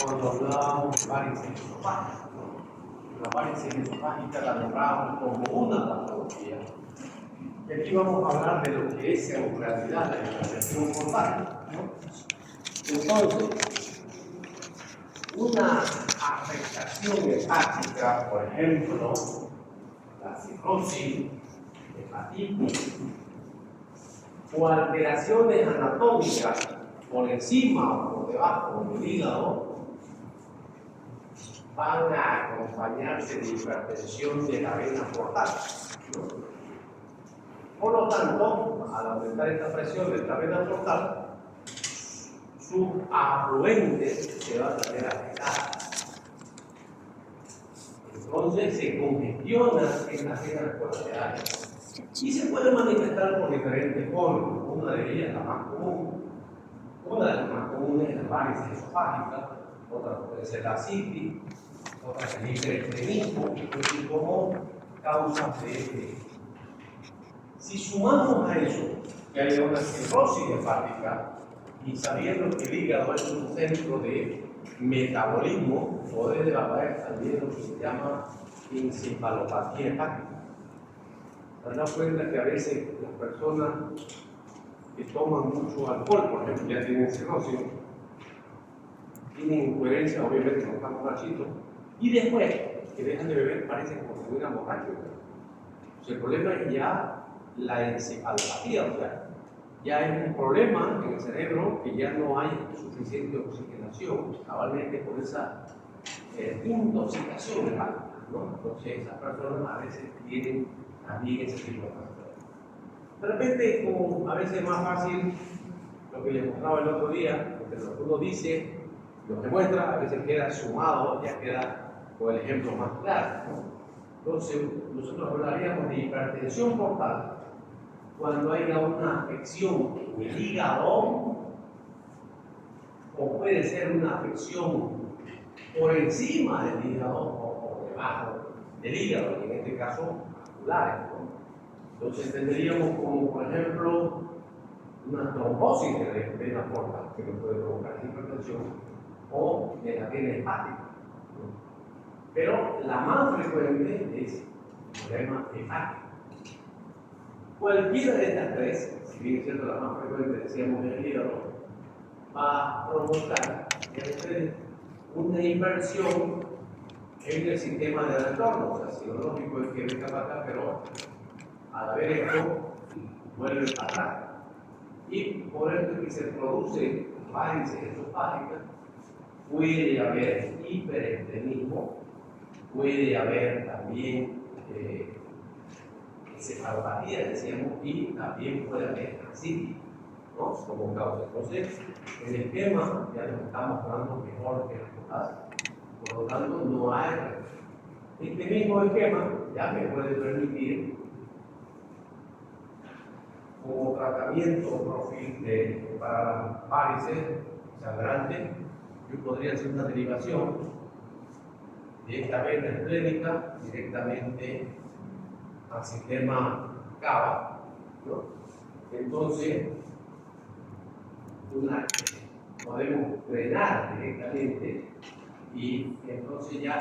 cuando hablábamos de varices esofágicas, ¿no? La varices esofágica la nombramos como una patología. Y aquí vamos a hablar de lo que es en realidad la hipertensión portal, ¿no? Entonces, una afectación hepática, por ejemplo, la cirrosis, hepatitis, o alteraciones anatómicas por encima o por debajo del hígado, van a acompañarse de hipertensión de la vena portal, ¿no? Por lo tanto, al aumentar esta presión de la vena portal, su afluente se va a tener afectada. Entonces se congestiona en las venas colaterales y se puede manifestar por diferentes formas. Una de ellas, la más común, una de las más comunes es la varices esofágica, otra puede ser la citis, otra es el hiperestrenismo, y como causas de este. Si sumamos a eso que hay una cirrosis hepática y sabiendo que el hígado es un centro de metabolismo, puede haber también lo que se llama encefalopatía hepática. ¿Se dan cuenta que a veces las personas que toman mucho alcohol, por ejemplo, ya tienen cirrosis, tienen incoherencia, obviamente no están borrachitos, y después que dejan de beber parecen como si estuvieran borrachos? O sea, el problema es ya la encefalopatía, o sea, ya hay un problema en el cerebro que ya no hay suficiente oxigenación, cabalmente por esa intoxicación hepática, ¿no? Entonces esas personas a veces tienen también ese tipo de cosas. De repente, como a veces es más fácil lo que les mostraba el otro día, porque lo que uno dice, lo que muestra, a veces queda sumado, ya queda con el ejemplo más claro, ¿no? Entonces, nosotros hablaríamos de hipertensión portal cuando haya una afección en el hígado, o puede ser una afección por encima del hígado o por debajo del hígado, en este caso vasculares, ¿no? Entonces tendríamos como, por ejemplo, una trombosis de la vena portal que nos puede provocar hipertensión o de la vena hepática, ¿no? Pero la más frecuente es el problema hepático. Cualquiera de estas tres, si bien es cierto la más frecuente, decíamos el hígado, va a provocar una inversión en el sistema de retorno. O sea, si lo lógico es que venga para acá, pero al ver esto, vuelve para atrás. Y por esto que se produce varices esofágicas, puede haber hiperestrenismo, puede haber también encefalopatía, decíamos, y también puede haber citis, ¿no? Como causa. Entonces, el esquema ya lo estamos dando mejor que las cosas. Por lo tanto, no hay. Este mismo esquema ya me puede permitir, como tratamiento profil para varices sangrantes, yo podría hacer una derivación de esta vena esplénica directamente al sistema cava, ¿no? Entonces, podemos drenar directamente y entonces ya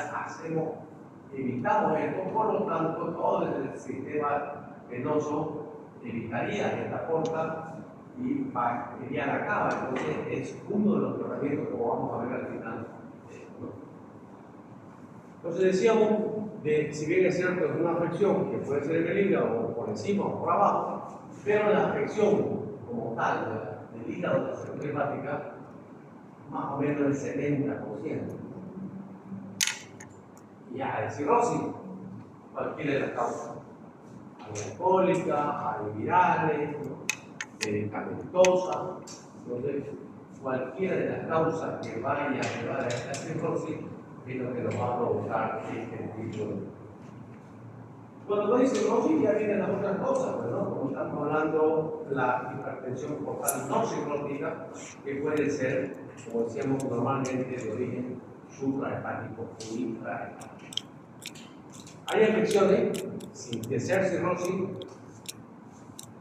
evitamos esto, por lo tanto, todo el sistema venoso evitaría esta porta y iría a la cava. Entonces, es uno de los tratamientos, como vamos a ver al final, ¿no? Entonces decíamos, si bien es cierto, es una afección que puede ser en el hígado o por encima o por abajo, pero la afección como tal del hígado de la cirrosis hepática, más o menos el 70%. Ya de cirrosis, cualquiera de las causas, alcohólica, virales, ¿no? Medicamentosas. Entonces, cualquiera de las causas que vaya a llevar a esta cirrosis es lo que nos va a provocar este tipo de. Cuando no hay cirrosis ya vienen las otras cosas, ¿no? Como estamos hablando de la hipertensión portal no cirrótica, que puede ser, como decíamos normalmente, de origen suprahepático o infrahepático. Hay afecciones sin ser cirrosis,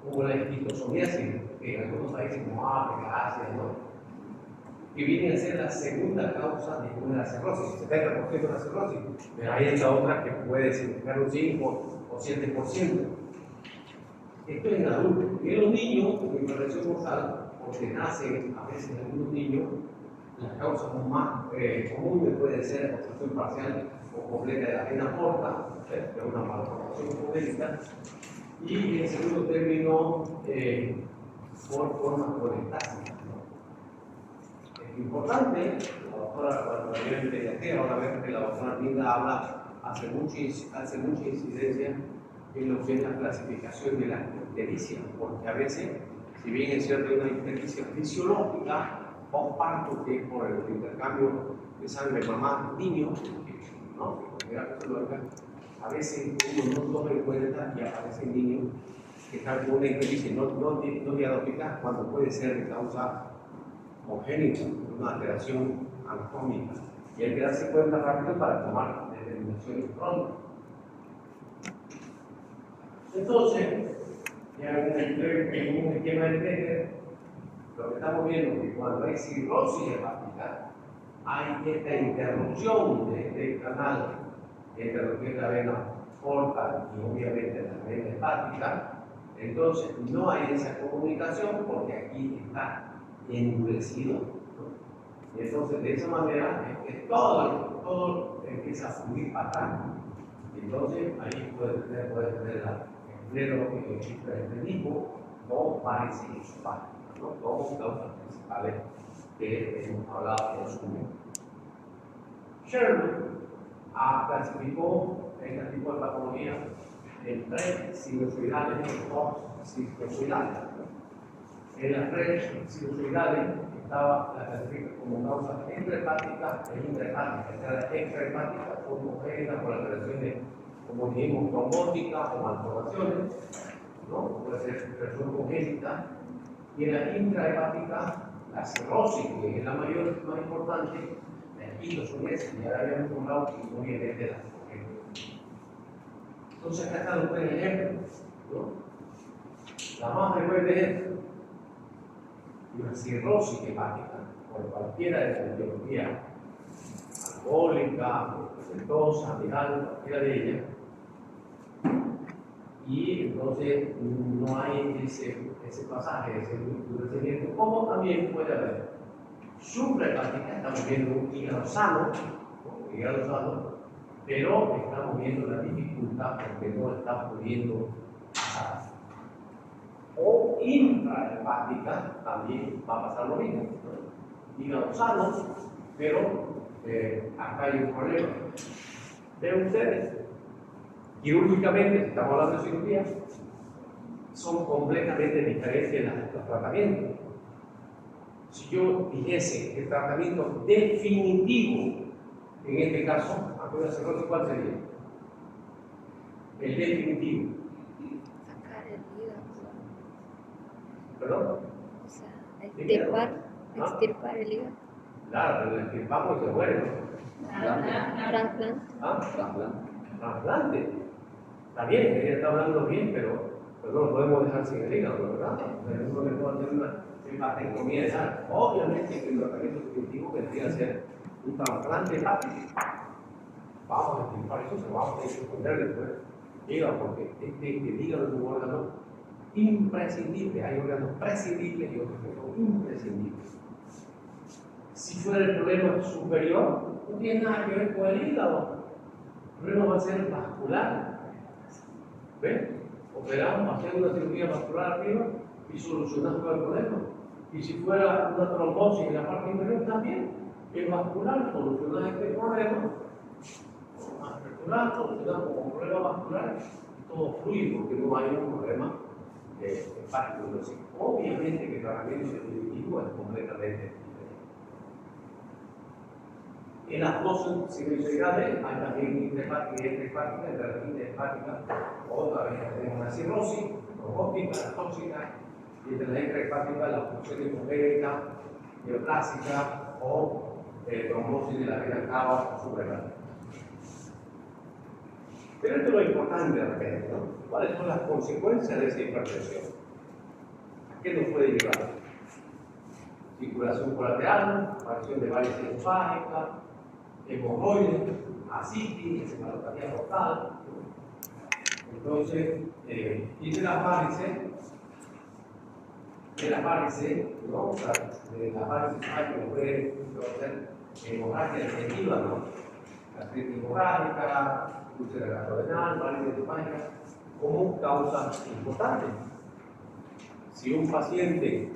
como la esquistosomiasis, que en algunos países como África, Asia, ¿no? que viene a ser la segunda causa de una cirrosis, 70% de la cirrosis, pero hay esta otra que puede significar un 5 o 7%. Esto es en adultos. Y en los niños, con hipertensión mortal, porque nacen a veces en algunos niños, las causas más comunes pueden ser obstrucción parcial o completa de la vena porta, que es una malformación congénita, y en segundo término, por formas colestásicas. Es importante, la doctora, cuando viene en pediatría, ahora vemos que la doctora Linda habla, hace mucha incidencia en lo que es la clasificación de la ictericia, porque a veces, si bien es cierto, hay una ictericia fisiológica, postparto, que es por el intercambio de sangre mamá-niño, ¿no? A veces uno no toma en cuenta y aparecen niños que están con una ictericia no diagnosticada cuando puede ser de causa congénita, una alteración anatómica. Y hay que darse cuenta rápido para tomar determinaciones pronto. Entonces, ya en un esquema de Teller, lo que estamos viendo es que cuando hay cirrosis hepática, hay esta interrupción de este canal entre lo que es la vena porta y obviamente la vena hepática. Entonces, no hay esa comunicación porque aquí está endurecido, ¿no? Y entonces, de esa manera, es que todo empieza a fluir para atrás. Entonces, ahí puede tener el pleno hiperestrenismo o varices esofágicas, ¿no? Dos causas principales que hemos hablado en su momento. Sherman clasificó este tipo de patología en 3 sinusoidales y 2 sinusoidales. En las 3 sinusoidales estaba la clasificación como causa extrahepática e intrahepática. La extrahepática homogénea por alteraciones, como dijimos, trombóticas o malformaciones, ¿no? Puede ser presión congénita. Y en la intrahepática, la cirrosis, que es la más importante, la hidrosomiasis, y ahora habíamos nombrado que obviamente la congénita. Entonces, acá están los 3 ejemplos, ¿no? La más frecuente es una cirrosis hepática, por cualquiera de las etiologías, alcohólica, medicamentosa, viral, cualquiera de ellas. Y entonces no hay ese pasaje, ese endurecimiento, como también puede haber suprahepática, estamos viendo un hígado sano, pero estamos viendo la dificultad porque no está pudiendo pasar. O intrahepática, también va a pasar lo mismo, ¿no? Hígado sano, pero acá hay un problema. Ven ustedes, quirúrgicamente, si estamos hablando de cirugía, son completamente diferentes los tratamientos. Si yo dijese que el tratamiento definitivo, en este caso, ante una cirrosis, ¿cuál sería? El definitivo. Sacar el hígado. ¿Perdón? O sea, extirpar el hígado. Claro, lo extirpamos y se muere, ¿no? Trasplante. ¿Ah? Trasplante. Está bien, ella está hablando bien, pero no lo podemos dejar sin el hígado, ¿verdad? Uno le puede hacer una hepatectomía de sangre. Obviamente que el tratamiento definitivo tendría que ser un trasplante hepático. Vamos a extirpar eso, se vamos a esconder después. Hígado, porque el hígado es un órgano imprescindible. Hay órganos prescindibles y otros que son imprescindibles. Si fuera el problema superior, no tiene nada que ver con el hígado. El problema va a ser vascular. ¿Ven? Operamos, hacemos una cirugía vascular arriba y solucionamos el problema. Y si fuera una trombosis en la parte inferior, también es vascular, solucionar este problema. Solucionamos con problema vascular y todo fluye porque no hay un problema hepático. Entonces, obviamente que el tratamiento definitivo es completamente diferente. En las 2 sinusoidales hay también intrahepática y extrahepática. Entre la intrahepática, otra vez tenemos una cirrosis, trombótica, tóxica, y entre la extrahepática, la obstrucción congénita, neoplásica o trombosis de la vena cava o suprahepática. Pero esto es lo importante de repente, ¿no? ¿Cuáles son las consecuencias de esa hipertensión? ¿A qué nos puede llevar? circulación colateral, aparición de varices esofágicas, hemorroides, ascitis, encefalopatía portal. Entonces, y de las varices, ¿no? O sea, de las varices esofágicas puede ser hemorragia efectiva, ¿no? Gastritis hemorrágica, úlcera gastrodenal, varices esofágicas, como causa importante. Si un paciente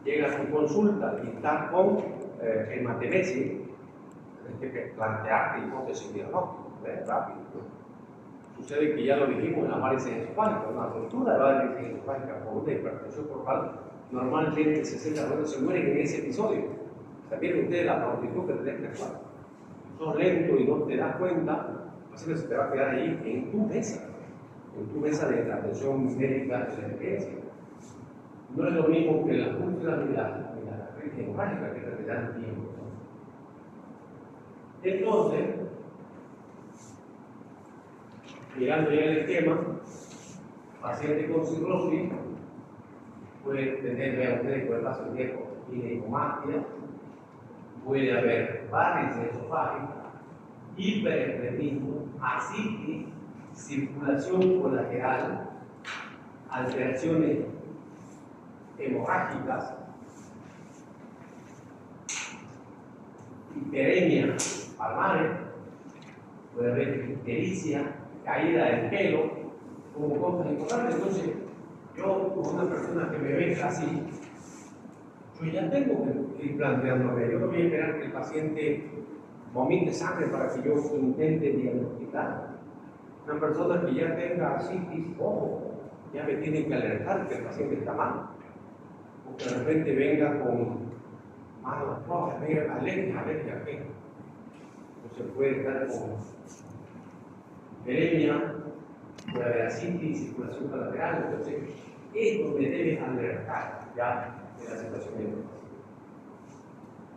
llega a su consulta y está con hematemesis, tienes que plantearte hipótesis diagnósticas, rápido. Sucede que ya lo dijimos en las varices esofágicas, una ruptura de varices esofágicas por una hipertensión portal, normalmente 60% se mueren en ese episodio. O sea, miren ustedes la prontitud que tenés que actuar. Si sos lento y no te das cuenta, el paciente se te va a quedar ahí en tu mesa de atención médica de emergencia. No es lo mismo que las úlceras ni la gastritis hemorrágica que te dan tiempo. Entonces, mirando ya el esquema, paciente con cirrosis puede tener, vean ustedes, con el paso del tiempo, ginecomastia, puede haber varices esofágicas, hiperestretismo, ascitis, circulación colateral, alteraciones hemorrágicas, hiperemia palmares, puede haber ictericia, caída del pelo, como cosas importantes. Entonces, yo, como una persona que me ve así, yo ya tengo que ir planteándome, yo no voy a esperar que el paciente vomite sangre para que yo intente diagnosticar. Una persona que ya tenga ascitis, ojo, ya me tiene que alertar que el paciente está mal. O que de repente venga con manos rojas, venga alergia, ¿qué? O se puede estar con hiperemia, puede haber ascitis, circulación colateral. Entonces, esto me debe alertar ya de la situación del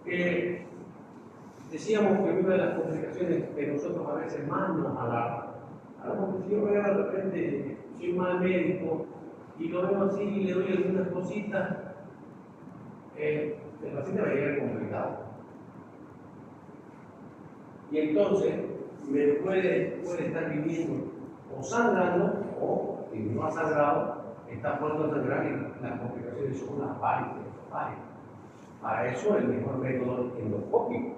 paciente. Decíamos que una de las complicaciones que nosotros a veces más nos alarma, porque si yo veo de repente, soy mal médico y lo veo así y le doy algunas cositas, el paciente va a llegar complicado. Y entonces me puede estar viviendo o sangrando, o si no ha sangrado, está pronto a sangrar y las complicaciones son las varices esofágicas. Para eso el mejor método endoscópico.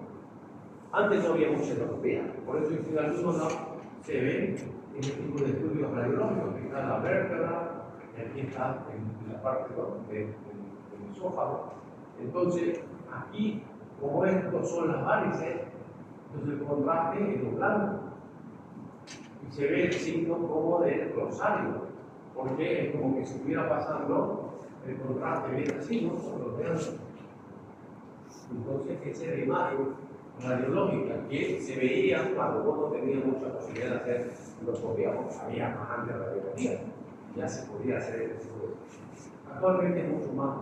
Antes no había mucha endoscopía, por eso en algunos lados se ven este tipo de estudios radiológicos. Aquí está la vértebra, y aquí está en la parte del esófago. Entonces, aquí, como estos son las varices, entonces el contraste es blanco. Y se ve el signo como del rosario, porque es como que si estuviera pasando el contraste bien así, ¿no? Por los dedos. Entonces, esa es la imagen radiológica que se veía cuando uno no tenía mucha posibilidad de hacer endoscopía, porque había más antes radiología, ya se podía hacer el estudio. Actualmente es mucho más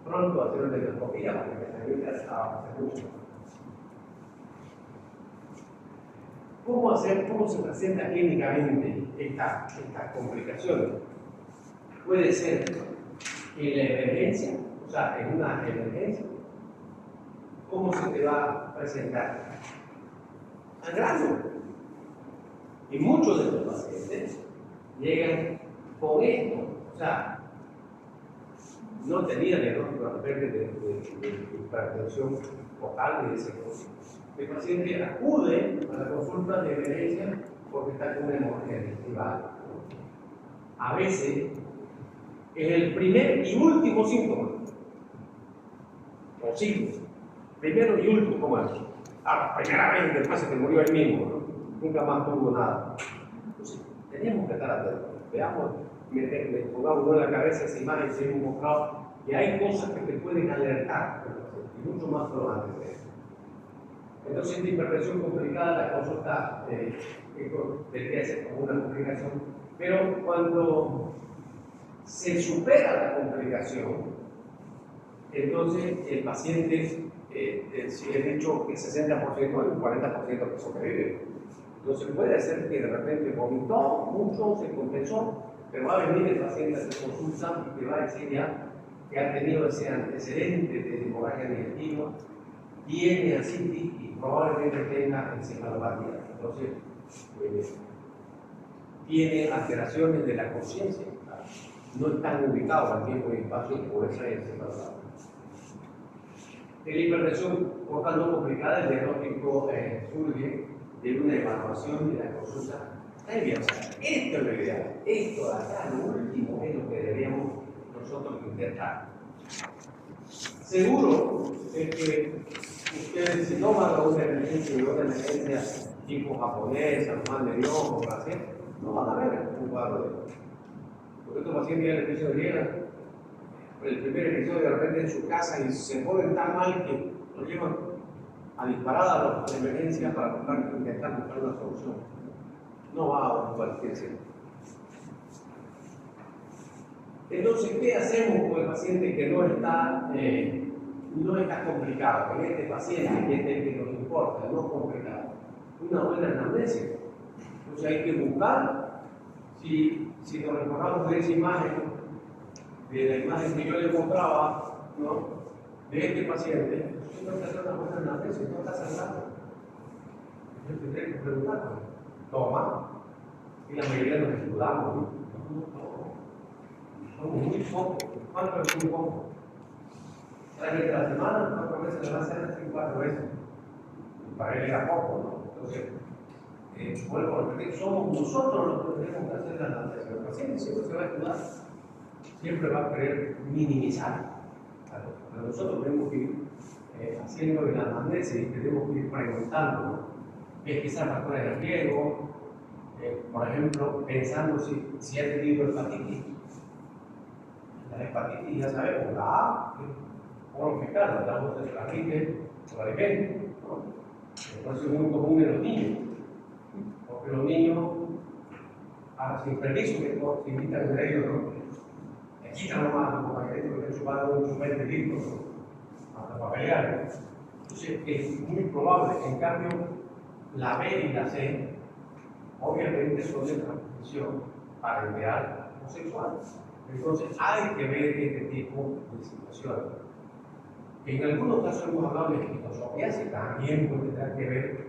pronto hacer una endoscopía, porque la tecnología estaba hace mucho. ¿Cómo se presenta clínicamente estas complicaciones? Puede ser en la emergencia, o sea, en una emergencia. ¿Cómo se te va a presentar? Sangrando. Y muchos de los pacientes llegan con esto, o sea, no tenía diagnóstico de hipertensión focal ni de cirrosis. El paciente acude a la consulta de emergencia porque está con una hemorragia digestiva. A veces es el primer y último síntoma. O sí, primero y último, como es. La primera vez después se te murió él mismo, ¿no? Nunca más tuvo nada. Entonces, tenemos que estar atentos. Veamos, pongamos en la cabeza esa imagen que hemos mostrado, que hay cosas que te pueden alertar, y mucho más lo antes de eso. Entonces, esta hipertensión complicada, la consulta debería ser como una complicación, pero cuando se supera la complicación, entonces el paciente, si he dicho que 60% hay un 40% que sobrevive. Entonces puede ser que de repente vomitó mucho, se compensó, pero va a venir el paciente a hacer consulta y te va a decir ya, que ha tenido ese antecedente de hemorragia digestiva, tiene ascitis y probablemente tenga encefalopatía. Entonces, tiene alteraciones de la conciencia. No están ubicados al tiempo y espacio por esa encefalopatía. En la hipertensión portal no complicada, el diagnóstico surge de una evaluación de la consulta previa. O sea, esto es lo ideal. Esto de acá, lo último, es lo que deberíamos nosotros intentar. Seguro es que ustedes, si no van a una emergencia tipo japonesa, mal de ojo, no van a ver un cuadro de esto. Porque estos pacientes ya les dicen que llegan el primer episodio de repente en su casa y se ponen tan mal que lo llevan a disparada a la emergencia para intentar buscar una solución. No va a cualquier sitio. Entonces, ¿qué hacemos con el paciente que no está complicado? Con este paciente, que es el que nos importa, no complicado. Una buena anamnesis. Entonces hay que buscar, si nos recordamos de esa imagen, de la imagen que yo le mostraba, ¿no? De este paciente, no está haciendo una buena anamnesis, no está sangrando. Yo tendré que preguntar, toma, y la mayoría nos escudamos, ¿no? Somos muy pocos. ¿Cuánto es muy poco? 3 veces a la semana, 4 veces a la semana, 4 veces. Para él era poco, ¿no? Entonces, vuelvo a repetir, somos nosotros los que tenemos que hacer la anamnesis. El paciente siempre se va a escudar, siempre va a querer minimizar. Pero nosotros tenemos que ir haciendo la anamnesis, tenemos que ir preguntando, ¿no? Pesquisar factores de riesgo, por ejemplo, pensando si ha tenido hepatitis. La hepatitis ya sabemos, la A, por fecal, la damos de transmite por alimento, ¿no? Entonces es muy común en los niños, porque los niños, sin permiso, que se invitan entre ellos, ¿no? Le quitan nomás a los compañeritos que están chupando un chupete litro, ¿no? Hasta para pelear. Entonces es muy probable, en cambio, la B y la C, obviamente son de transmisión parenteral o sexual. Entonces hay que ver este tipo de situaciones. En algunos casos hemos hablado de esquistosomiasis, también puede tener que ver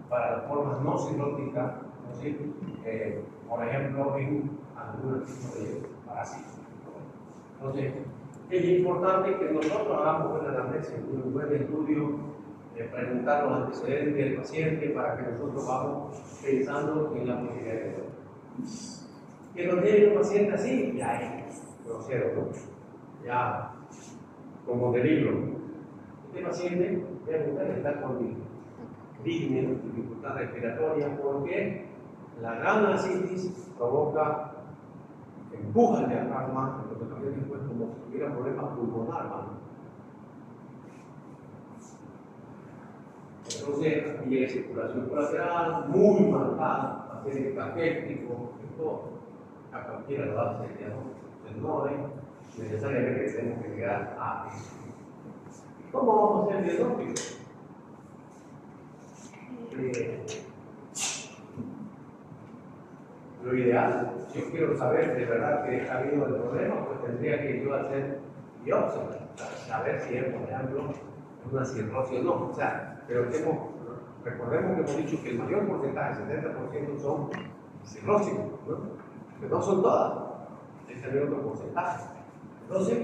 para las formas no cirróticas, ¿no? ¿Sí? Por ejemplo, en algún tipo de parásitos. Entonces, es importante que nosotros hagamos una anamnesis, un buen estudio, preguntar los antecedentes del paciente para que nosotros vamos pensando en la posibilidad de eso. Que nos llegue un paciente así, ya es grosero, ¿no? Ya, como de libro. Este paciente, vean ustedes, está con disnea, dificultad respiratoria, porque la gran ascitis provoca, empuja el diafragma, lo que también después como si tuviera problemas pulmonar, ¿no? Entonces, aquí hay circulación colateral muy marcada, paciente caquético, todo. A cualquiera lo hace el diagnóstico, necesariamente tenemos que llegar a eso. ¿Cómo vamos a hacer el diagnóstico? Lo ideal, si yo quiero saber de verdad que ha habido el problema, pues tendría que yo hacer biopsia, saber si es, por ejemplo, una cirrosis o no. O sea, pero recordemos que hemos dicho que el mayor porcentaje, el 70%, son cirrosis, ¿no? Que no son todas, es el otro porcentaje. Entonces,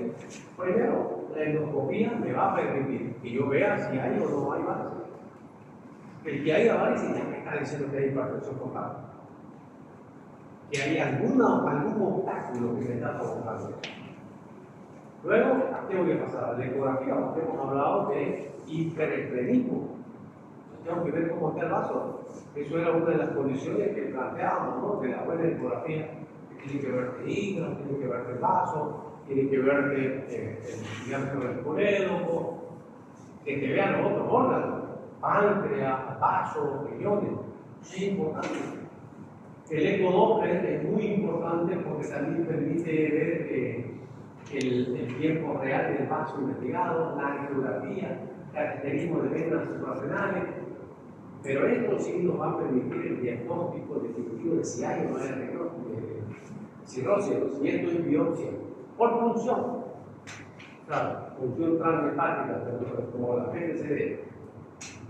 primero, la endoscopía me va a permitir que yo vea si hay o no hay varices. El que haya varices ya me está diciendo que hay hipertensión portal. Que hay algún obstáculo que me está provocando. Luego, tengo que pasar a la ecografía, porque hemos hablado de hiperestrenismo. Tengo que ver cómo está el vaso. Eso era una de las condiciones que planteábamos, ¿no? De la buena ecografía. Tiene que verte hígado, tiene que verte el vaso, tiene que verte el diámetro del colédoco, que te vean los otros órganos, páncreas, vaso, riñones. Es importante. El ecodoppler es muy importante porque también permite ver el tiempo real del vaso investigado, la angiografía, caracterismos de venas suprarrenales. Pero esto sí nos va a permitir el diagnóstico definitivo de si hay o no hay cirrosis, si esto es biopsia por punción. Claro, función transhepática, como la PNCD.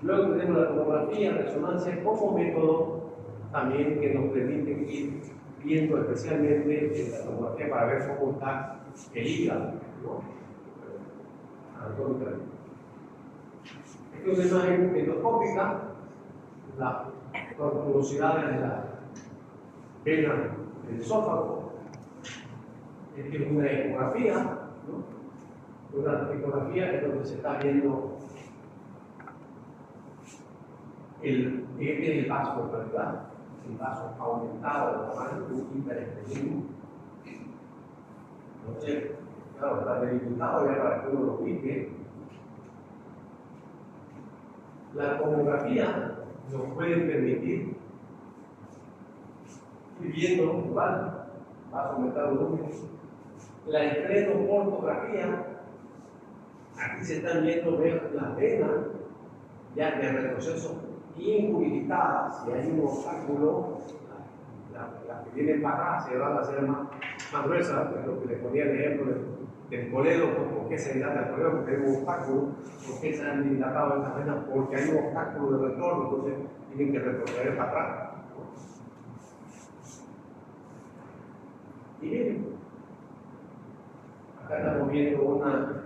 Luego tenemos la tomografía, resonancia como método también que nos permite ir viendo especialmente en la tomografía para ver cómo está el hígado, ¿no? Anatómicamente. Esta es una imagen endoscópica, la tortuosidad de la vena del esófago. Esta es una ecografía, ¿no? Una ecografía es donde se está viendo este es el vaso, ¿verdad? El vaso aumentado de tamaño, un hiperespesismo. Entonces, claro, está delimitado ya para que uno lo ubique. La tomografía nos puede permitir ir viendo igual, vaso aumentado de volumen. La esplenoportografía, aquí se están viendo las venas ya de retroceso incubilitadas. Si hay un obstáculo, las que vienen para acá se van a hacer más gruesas. Es lo que les ponía el ejemplo del coledo. ¿Por qué se dilata el coledo? Porque hay un obstáculo. ¿Por qué se han dilatado estas venas? Porque hay un obstáculo de retorno, entonces tienen que retroceder para atrás. Y miren, acá estamos viendo una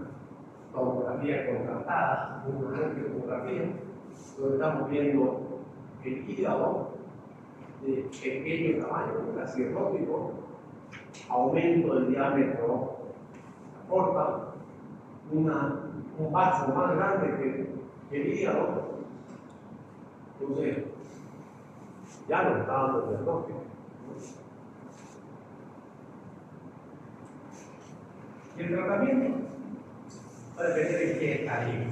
tomografía contrastada, una angiografía, donde estamos viendo el hígado de pequeño tamaño, cirrótico, aumento del diámetro, aporta un vaso más grande que el hígado. Entonces, ya nos está dando el diagnóstico. Y el tratamiento va a depender de qué está libre.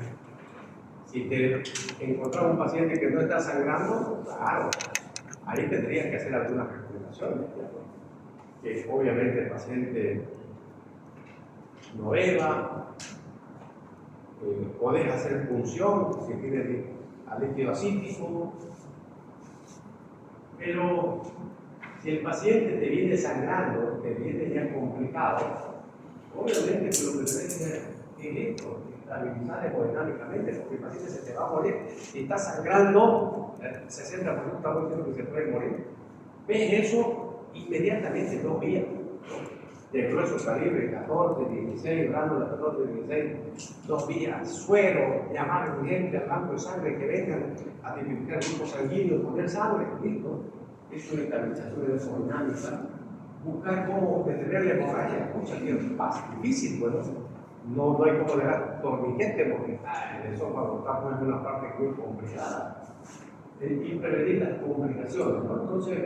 Si te encontras un paciente que no está sangrando, claro, ahí tendrías que hacer algunas recomendaciones. Que obviamente el paciente no beba, podés hacer punción si tiene al líquido acítico, pero si el paciente te viene sangrando, te viene ya complicado, obviamente que lo que tenés que hacer es esto, estabilizar hemodinámicamente, porque el paciente se te va a morir. Si está sangrando, el 60% está diciendo que se puede morir. Ves eso inmediatamente, 2 días. De grueso calibre, 14, 16, gránula 14, 16, 2 días, suero, llamar urgente al banco de sangre que vengan a tipificar el grupo sanguíneo, poner sangre, listo. Es una estabilización hemodinámica. Buscar cómo detener la hemorragia, escucha, que es más difícil, bueno, no hay como le dar torniquete porque el esófago está en una parte muy complicada. Y prevenir las complicaciones, ¿no? Entonces,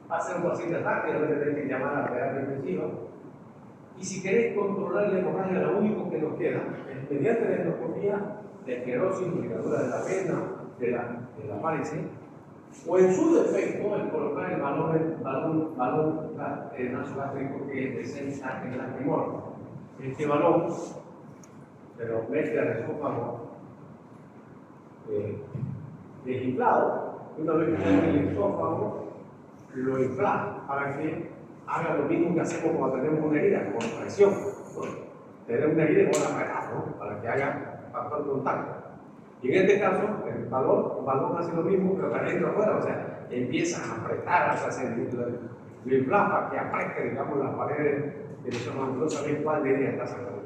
hacer un paciente ataque, debe tener que llamar a la terapia intensiva. Y si queréis controlar la hemorragia, lo único que nos queda es, mediante la endoscopía, la esclerosis, ligadura de la vena, de la varice, o en su defecto, el colocar el balón nasogástrico que es de 6 en la timor. Este balón se lo mete al esófago desinflado. Una vez que está en el esófago, lo infla para que haga lo mismo que hacemos cuando tenemos una herida, con presión. Tener una herida con la pared, ¿no? Para que haga factor contacto. Y en este caso, el balón hace lo mismo, pero para adentro afuera, o sea, empieza a apretar, o sea, lo infla para que apriete, digamos, las paredes del esófago. No sabéis cuál de ellas está sacando.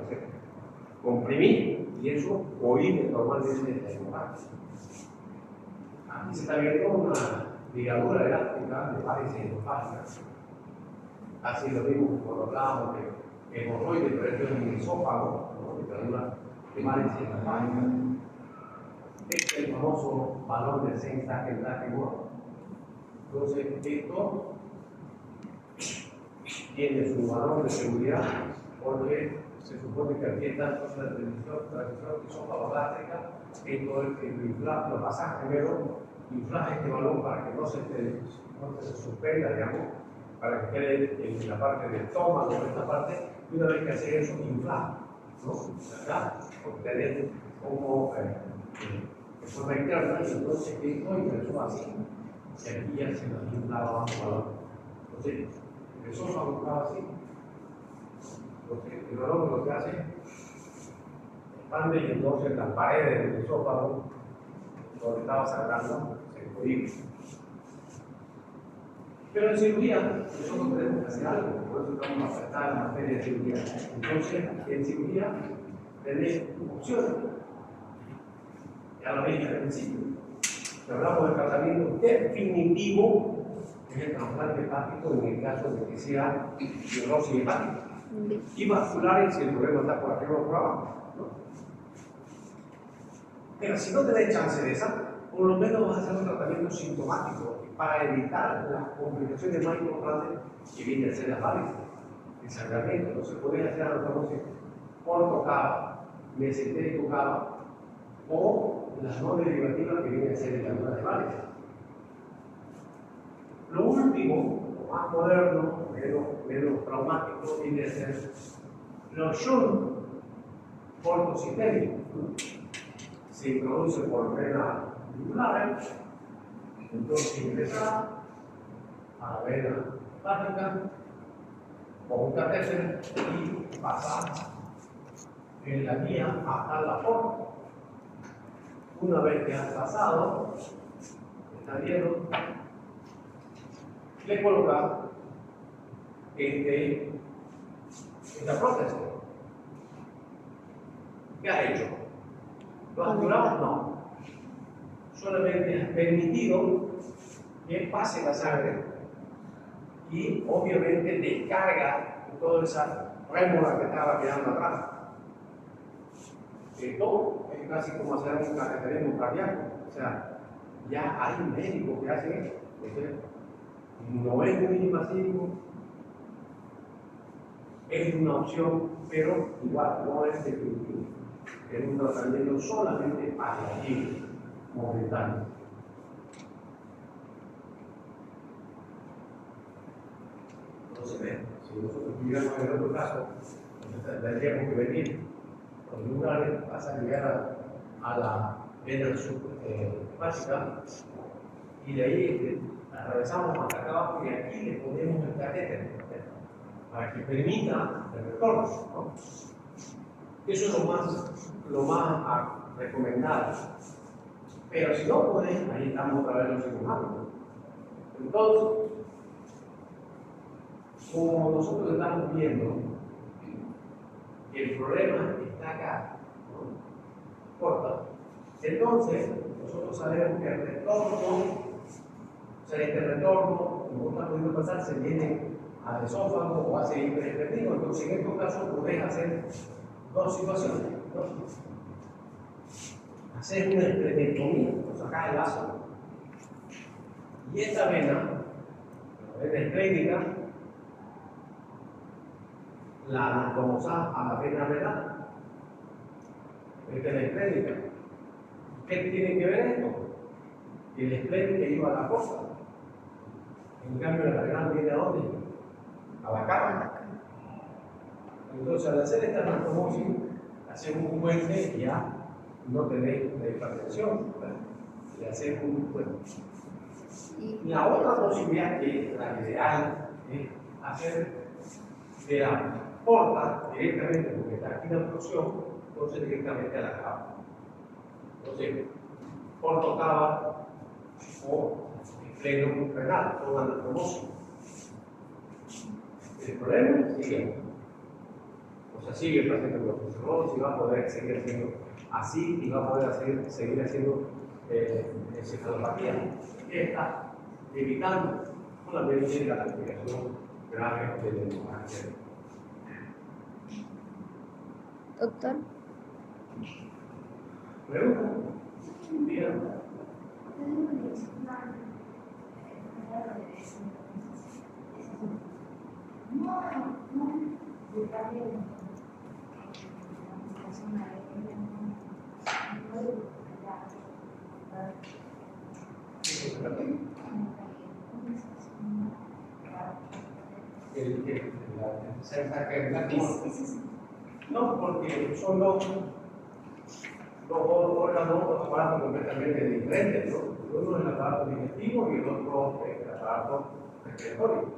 Comprimir, y eso oír normalmente la hemorragia. Aquí se está viendo una ligadura elástica de varices endopágicas. Así lo mismo cuando hablábamos de hemorroides, pero esto es un esófago, ¿no? Ligadura de varices endopágicas. Este es el famoso balón de Saint-Jacques en la timor. Entonces, esto tiene su valor de seguridad porque se supone que aquí está la transición esófago-gástrica, esto es el inflar, lo pasas primero, inflas este balón para que no se suspenda, digamos, para que quede en la parte del estómago, en esta parte, y una vez que haces eso, inflar, ¿no? Acá, obtener como de forma interna, y entonces esto ingresó así, y aquí ya se nos inflaba bajo el balón. Entonces, el esófago estaba así. Entonces, el urologo lo que hace, expande y entonces las paredes del esófago, donde estaba sangrando, se prohíbe. Pero en cirugía, nosotros tenemos que hacer algo, por eso estamos afectados en materia de cirugía. Entonces, en cirugía, tenés opciones. Ya lo dije al principio. Si hablamos del tratamiento definitivo, es el trasplante hepático en el caso de que sea cirrosis hepática. Y vasculares si el problema está por arriba o por abajo. ¿No? Pero si no tenés chance de esa, por lo menos vas a hacer un tratamiento sintomático para evitar las complicaciones más importantes que vienen a ser las varices, el sangramiento. Entonces puedes hacer anastomosis ortocava, mesentérico cava o las no derivativas que vienen a ser ligaduras de varices. Lo último, lo más moderno, menos traumático, viene a ser los shunt ortosistémicos. Se introduce por vena yugular, entonces ingresa a la vena hepática con un catéter y pasa en la guía hasta la porta. Una vez que has pasado, está viendo, le coloca esta prótesis. ¿Qué has hecho? ¿Lo has curado? No. Solamente has permitido que pase la sangre y obviamente descarga toda esa rémora que estaba quedando atrás. Esto es casi como hacer un cateterismo cardíaco. O sea, ya hay médicos que hacen esto. No es muy invasivo, es una opción, pero igual no es definitivo. Es un tratamiento solamente paliativo, momentáneo. Entonces, si nosotros tuviéramos en otro caso, entonces tendríamos que venir los lugares, vas a llegar a la vena básica y de ahí atravesamos hasta acá abajo y aquí le ponemos el catéter para que permita el retorno, ¿no? Eso es lo más recomendable. Pero si no podés, ahí estamos otra vez los cirujanos. Entonces, como nosotros estamos viendo que el problema está acá, ¿no? Corta. Entonces, nosotros sabemos que el retorno, o sea, este retorno, como está pudiendo pasar, se viene al esófago o hacia el intestino. Entonces, en estos casos, podés hacer dos situaciones, ¿no? Hacer una esplenectomía, o sacar el vaso, y esta vena, la vena esplénica, la anatomosás a la vena renal. Esta es la esplénica. ¿Qué tiene que ver esto? Que el esplénica iba a la costa. En cambio, la renal viene a dónde? A la cama. Entonces, al hacer esta anastomosis, hacemos un puente y ya no tenéis la hipertensión. Le hacemos un puente. La otra posibilidad, que es la ideal, es hacer de la porta directamente, porque está aquí la obstrucción, entonces directamente a la cava. Entonces, ortocava o pleno renal, o anastomosis. El problema sigue. O sea, sigue el paciente con osteoporosis y va a poder seguir haciendo así y va a poder seguir haciendo encefalopatía. ¿Qué está evitando? Solamente la complicación grave del hemorragia. Doctor. ¿Pregunta? Bien. No, porque son dos órganos, dos aparatos completamente diferentes, ¿no? Uno es el aparato digestivo y el otro es el aparato respiratorio, ¿no?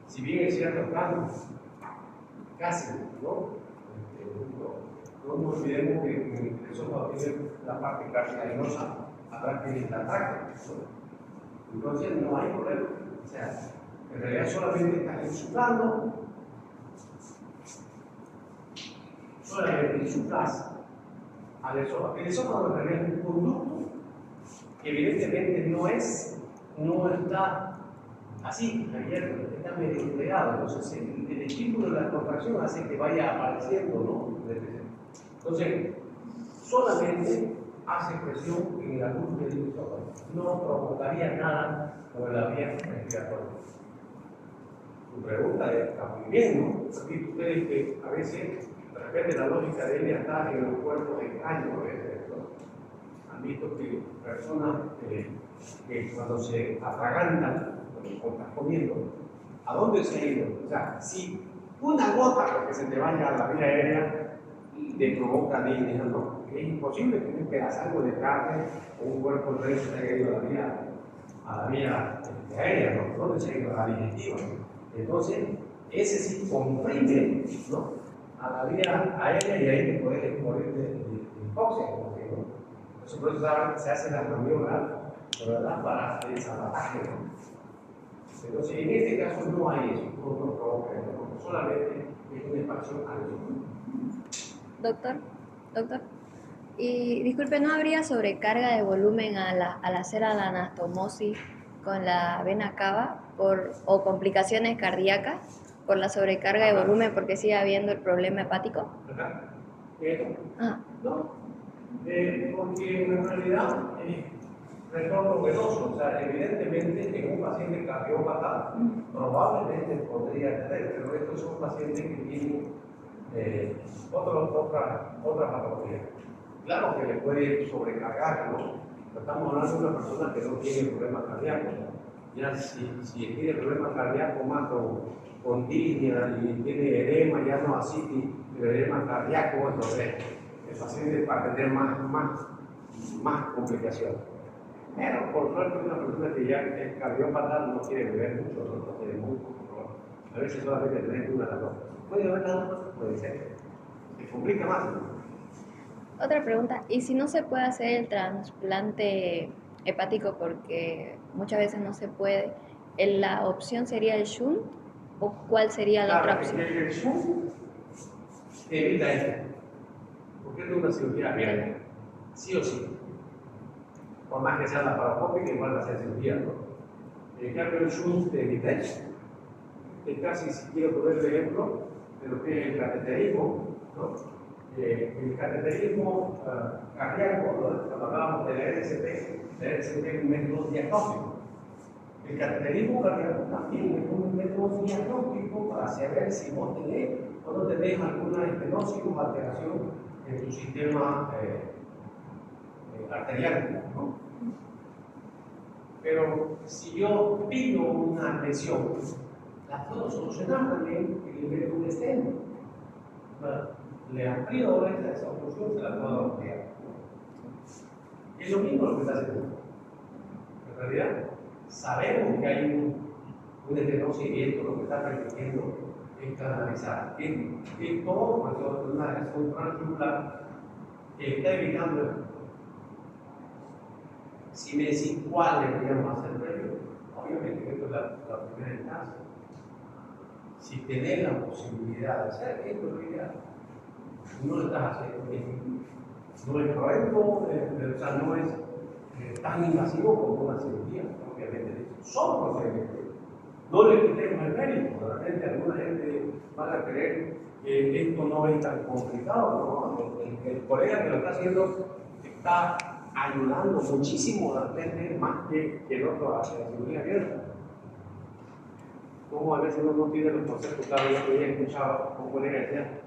Si bien es cierto, casi, ¿no? No nos olvidemos que eso va a tener la parte cartilaginosa atrás que la tráquea, ¿no? Entonces no hay problema. O sea, en realidad solamente estás insuflando, solamente insuflas al esófago. El esófago en realidad es un conducto que evidentemente no está así, abierto, está medio pegado. Entonces el estímulo de la contracción hace que vaya apareciendo, ¿no? Entonces, solamente hace presión en la luz del esófago. No provocaría nada por la vía respiratoria. Tu pregunta está muy bien, ¿no? Aquí ustedes que a veces, de repente la lógica de ella está en los cuerpos extraños, a veces, ¿no? Han visto que personas que cuando se atragantan, cuando estás comiendo, ¿a dónde se ha ido? O sea, si una gota que se te vaya a la vía aérea te provoca disnea, ¿no? Es imposible que un pedazo de carne o un cuerpo entero se haya ido a la vía aérea, ¿no? ¿Dónde se ha ido? A la digestiva. Entonces, ese sí comprime, ¿no? A la vía aérea y ahí te puedes morir de tóxico, ¿no? Entonces, por eso se hace la maniobra, ¿verdad? Para el sabotaje, ¿no? Entonces, en este caso no hay eso, no provoca eso, solamente es una expansión Doctor, y disculpe, ¿no habría sobrecarga de volumen al hacer la anastomosis con la vena cava o complicaciones cardíacas por la sobrecarga de volumen porque sigue habiendo el problema hepático? No, porque en realidad retorno venoso, o sea, evidentemente en un paciente cardiópata probablemente podría tener, pero estos son pacientes que tienen otra patología. Claro que le puede sobrecargar, ¿no? Pero estamos hablando de una persona que no tiene problemas cardíacos. Ya si tiene problemas cardíacos más con disnea y tiene edema, ya no así, edema cardíaco, entonces el paciente va a tener más complicaciones. Pero por suerte una persona que ya es cardiópata no quiere beber mucho, no tiene muy poco. A veces solamente tener una de las dos. ¿Puede haber nada más? Puede ser. Se complica más, ¿no? Otra pregunta, ¿y si no se puede hacer el trasplante hepático porque muchas veces no se puede, la opción sería el shunt o cuál sería la otra opción? El shunt evita esto, porque es una cirugía abierta, sí o sí. Por más que sea laparoscópica, igual va a ser cirugía, ¿no? En cambio, el shunt te evita eso. Es casi, si quiero poner el ejemplo de lo que es el cateterismo, ¿no? El cateterismo cardíaco, ¿no? Cuando hablábamos del RCP es un método diagnóstico. El cateterismo cardíaco también es un método diagnóstico para saber si vos tenés o no tenés alguna estenosis o alteración en tu sistema arterial, ¿no? Pero si yo pido una lesión, la puedo solucionar también en el método de stent. Le amplío esa oclusión, se la puedo ampliar. Es lo mismo lo que está haciendo. En realidad, sabemos que hay un estenosis y esto lo que está permitiendo es canalizar. Es todo, por eso es una reacción transcelular que está evitando esto. Si me decís cuál deberíamos hacer previo, obviamente esto es la primera instancia. Si tenés la posibilidad de hacer esto, es lo ideal. No lo estás haciendo bien. No es correcto, o sea, no es tan invasivo como una cirugía, obviamente. Son procedimientos. No le quitemos el mérito. De repente, alguna gente va a creer que esto no es tan complicado, ¿no? El colega que lo está haciendo está ayudando muchísimo a la gente más que el otro hace la cirugía abierta. Como a veces uno no tiene los conceptos claros. Yo he escuchado a un colega que decía,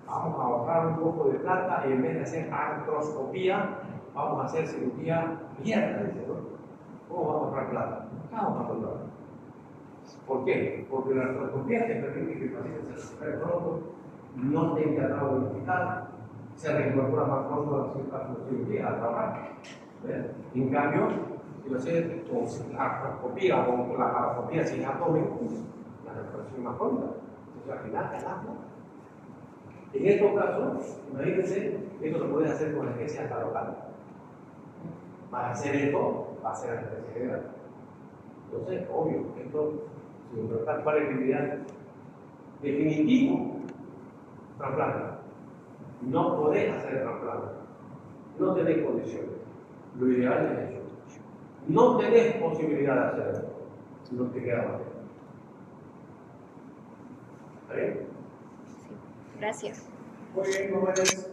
vamos a ahorrar un poco de plata y en vez de hacer artroscopía, vamos a hacer cirugía abierta, dice, ¿no? ¿Cómo vamos a ahorrar plata? Vamos a ahorrar plata. ¿Por qué? Porque la artroscopía te permite que el paciente se recupere pronto, no esté internado en el hospital, se reincorpora más pronto a la cirugía, a trabajar. En cambio, si lo haces con la artroscopía o con la paroscopía, si es atómico, la recuperación es más pronta. Entonces, al final, ganamos. En estos casos, imagínense, esto lo puedes hacer con anestesia hasta local. Vas a hacer esto, va a ser anestesia general. Entonces, obvio, esto, sin importar cuál es el ideal definitivo, trasplante. No podés hacer trasplante. No tenés condiciones. Lo ideal es eso. No tenés posibilidad de hacerlo. No te queda más. ¿Está bien? Gracias. Muy bien, jóvenes.